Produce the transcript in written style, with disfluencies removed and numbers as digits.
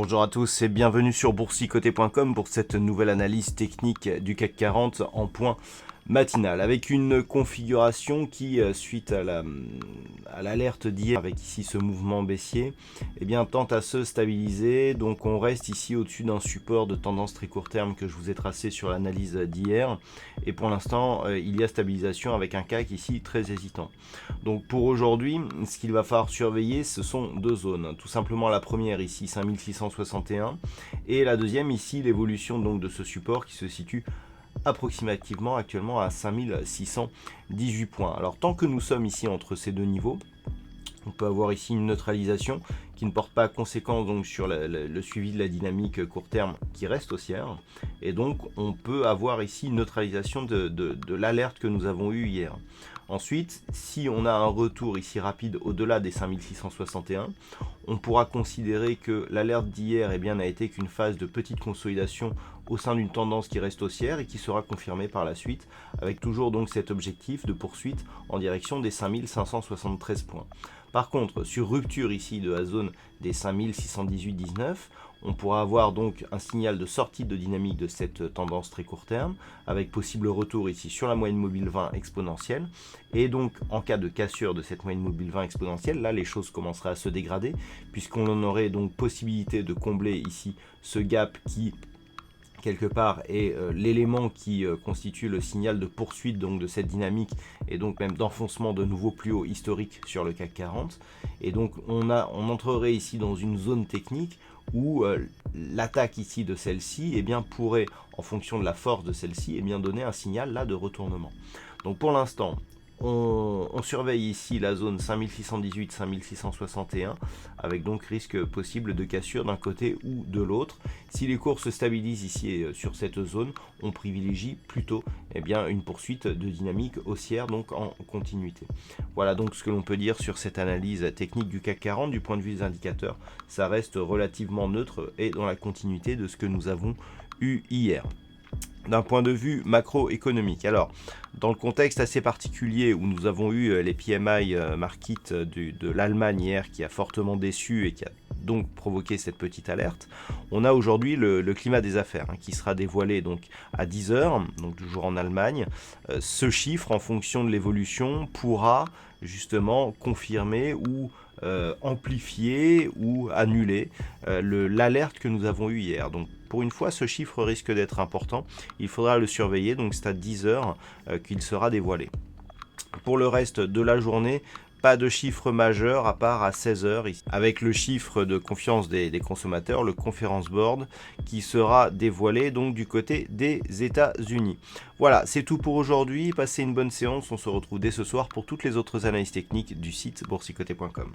Bonjour à tous et bienvenue sur boursicoté.com pour cette nouvelle analyse technique du CAC 40 en point matinal avec une configuration qui, suite à l'alerte d'hier avec ici ce mouvement baissier, eh bien, tente à se stabiliser. Donc on reste ici au-dessus d'un support de tendance très court terme que je vous ai tracé sur l'analyse d'hier. Et pour l'instant, il y a stabilisation avec un CAC ici très hésitant. Donc pour aujourd'hui, ce qu'il va falloir surveiller, ce sont deux zones. Tout simplement la première ici, 5661, et la deuxième ici, l'évolution donc de ce support qui se situe approximativement actuellement à 5618 points. Alors tant que nous sommes ici entre ces deux niveaux, on peut avoir ici une neutralisation qui ne porte pas conséquence donc sur le suivi de la dynamique court terme qui reste haussière. Et donc on peut avoir ici une neutralisation de l'alerte que nous avons eue hier. Ensuite, si on a un retour ici rapide au-delà des 5661, on pourra considérer que l'alerte d'hier n'a été qu'une phase de petite consolidation au sein d'une tendance qui reste haussière et qui sera confirmée par la suite, avec toujours donc cet objectif de poursuite en direction des 5573 points. Par contre, sur rupture ici de la zone des 5618,19, on pourra avoir donc un signal de sortie de dynamique de cette tendance très court terme, avec possible retour ici sur la moyenne mobile 20 exponentielle. Et donc, en cas de cassure de cette moyenne mobile 20 exponentielle, là, les choses commenceraient à se dégrader, puisqu'on en aurait donc possibilité de combler ici ce gap qui, quelque part, est l'élément qui constitue le signal de poursuite donc de cette dynamique et donc même d'enfoncement de nouveaux plus hauts historiques sur le CAC 40. Et donc on entrerait ici dans une zone technique où l'attaque ici de celle-ci pourrait, en fonction de la force de celle-ci, donner un signal là de retournement. Donc pour l'instant, on surveille ici la zone 5618-5661 avec donc risque possible de cassure d'un côté ou de l'autre. Si les cours se stabilisent ici sur cette zone, on privilégie plutôt une poursuite de dynamique haussière donc en continuité. Voilà donc ce que l'on peut dire sur cette analyse technique du CAC 40. Du point de vue des indicateurs, ça reste relativement neutre et dans la continuité de ce que nous avons eu hier. D'un point de vue macroéconomique, alors dans le contexte assez particulier où nous avons eu les PMI market de l'Allemagne hier qui a fortement déçu et qui a donc provoqué cette petite alerte, on a aujourd'hui le climat des affaires qui sera dévoilé donc à 10h, donc toujours en Allemagne. Ce chiffre, en fonction de l'évolution, pourra justement confirmer ou amplifier ou annuler l'alerte que nous avons eue hier. Donc pour une fois, ce chiffre risque d'être important. Il faudra le surveiller, donc c'est à 10h qu'il sera dévoilé. Pour le reste de la journée, pas de chiffre majeur à part à 16h, avec le chiffre de confiance des consommateurs, le Conference Board, qui sera dévoilé donc du côté des États-Unis. Voilà, c'est tout pour aujourd'hui. Passez une bonne séance. On se retrouve dès ce soir pour toutes les autres analyses techniques du site boursicoté.com.